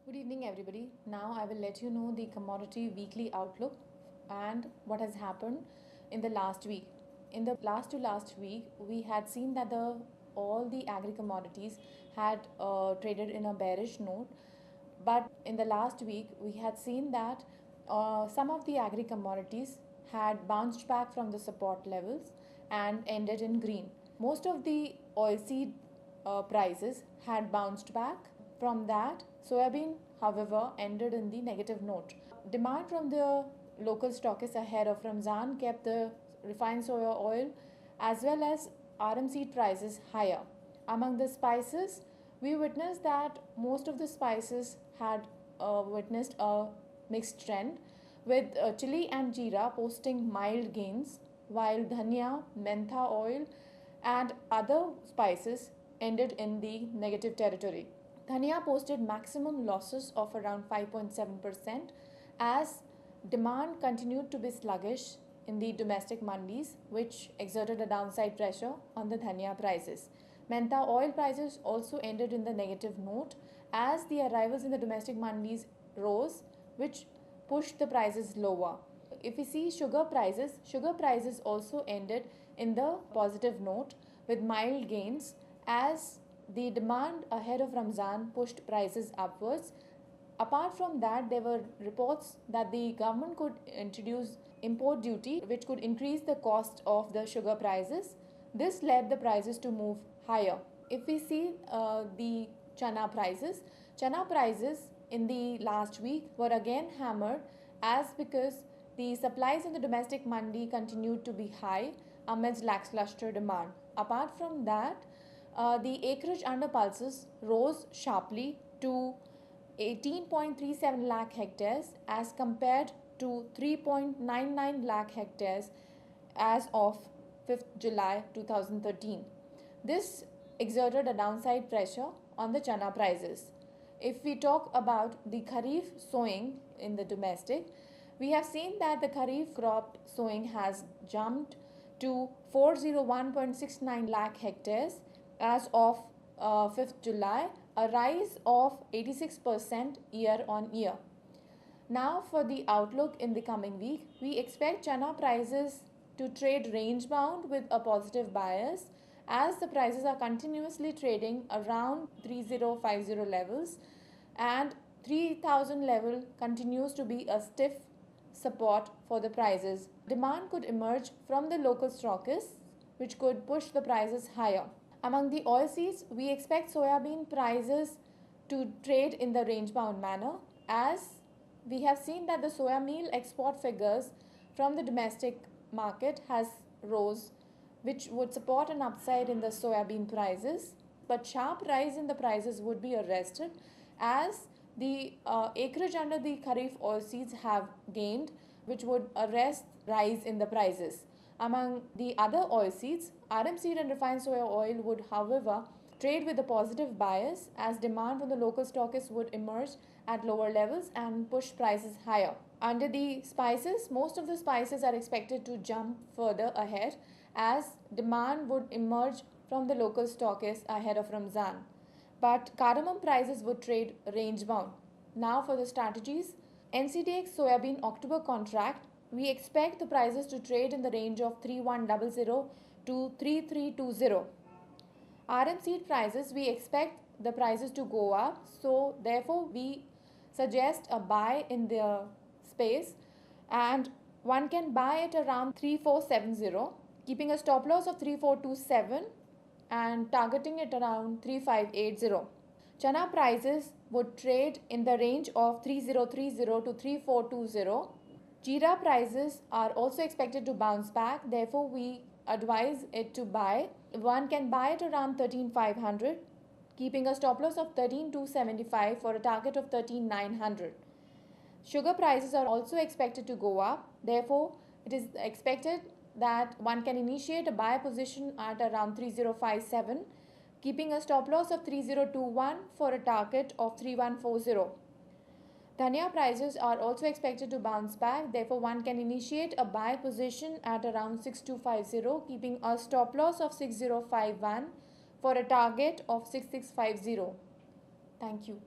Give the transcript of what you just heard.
Good evening, everybody. Now I will let you know the commodity weekly outlook and what has happened in the last week. In the last week, we had seen that all the agri commodities had traded in a bearish note, but in the last week, we had seen that some of the agri commodities had bounced back from the support levels and ended in green. Most of the oilseed prices had bounced back. From that, soybean, however, ended in the negative note. Demand from the local stockists ahead of Ramzan kept the refined soya oil as well as RM seed prices higher. Among the spices, we witnessed that most of the spices had witnessed a mixed trend, with chili and jeera posting mild gains, while dhania, mentha oil, and other spices ended in the negative territory. Dhania posted maximum losses of around 5.7% as demand continued to be sluggish in the domestic mandis, which exerted a downside pressure on the dhania prices. Mentha oil prices also ended in the negative note as the arrivals in the domestic mandis rose, which pushed the prices lower. If we see sugar prices also ended in the positive note with mild gains as the demand ahead of Ramzan pushed prices upwards. Apart from that, there were reports that the government could introduce import duty, which could increase the cost of the sugar prices. This led the prices to move higher. If we see the chana prices in the last week were again hammered as because the supplies in the domestic mandi continued to be high amidst lackluster demand. Apart from that, the acreage under pulses rose sharply to 18.37 lakh hectares as compared to 3.99 lakh hectares as of 5th July 2013. This exerted a downside pressure on the chana prices. If we talk about the kharif sowing in the domestic, we have seen that the kharif crop sowing has jumped to 401.69 lakh hectares as of 5th July, a rise of 86% year on year. Now for the outlook in the coming week, we expect chana prices to trade range bound with a positive bias as the prices are continuously trading around 3050 levels and 3000 level continues to be a stiff support for the prices. Demand could emerge from the local stockists which could push the prices higher. Among the oilseeds, we expect soybean prices to trade in the range-bound manner as we have seen that the soya meal export figures from the domestic market has rose, which would support an upside in the soybean prices, but sharp rise in the prices would be arrested as the acreage under the kharif oilseeds have gained, which would arrest rise in the prices. Among the other oilseeds, RM seed and refined soya oil would, however, trade with a positive bias as demand from the local stockists would emerge at lower levels and push prices higher. Under the spices, most of the spices are expected to jump further ahead as demand would emerge from the local stockists ahead of Ramzan. But cardamom prices would trade range bound. Now for the strategies, NCDX soybean October contract, we expect the prices to trade in the range of 3100 to 3320. RM seed prices, we expect the prices to go up, so therefore we suggest a buy in the space and one can buy it around 3470, keeping a stop loss of 3427 and targeting it around 3580. Chana prices would trade in the range of 3030 to 3420. Jeera prices are also expected to bounce back, therefore we advise it to buy. One can buy it around 13500, keeping a stop loss of 13275 for a target of 13900. Sugar prices are also expected to go up, therefore it is expected that one can initiate a buy position at around 3057, keeping a stop loss of 3021 for a target of 3140. Dhania prices are also expected to bounce back, therefore one can initiate a buy position at around 6250, keeping a stop loss of 6051 for a target of 6650. Thank you.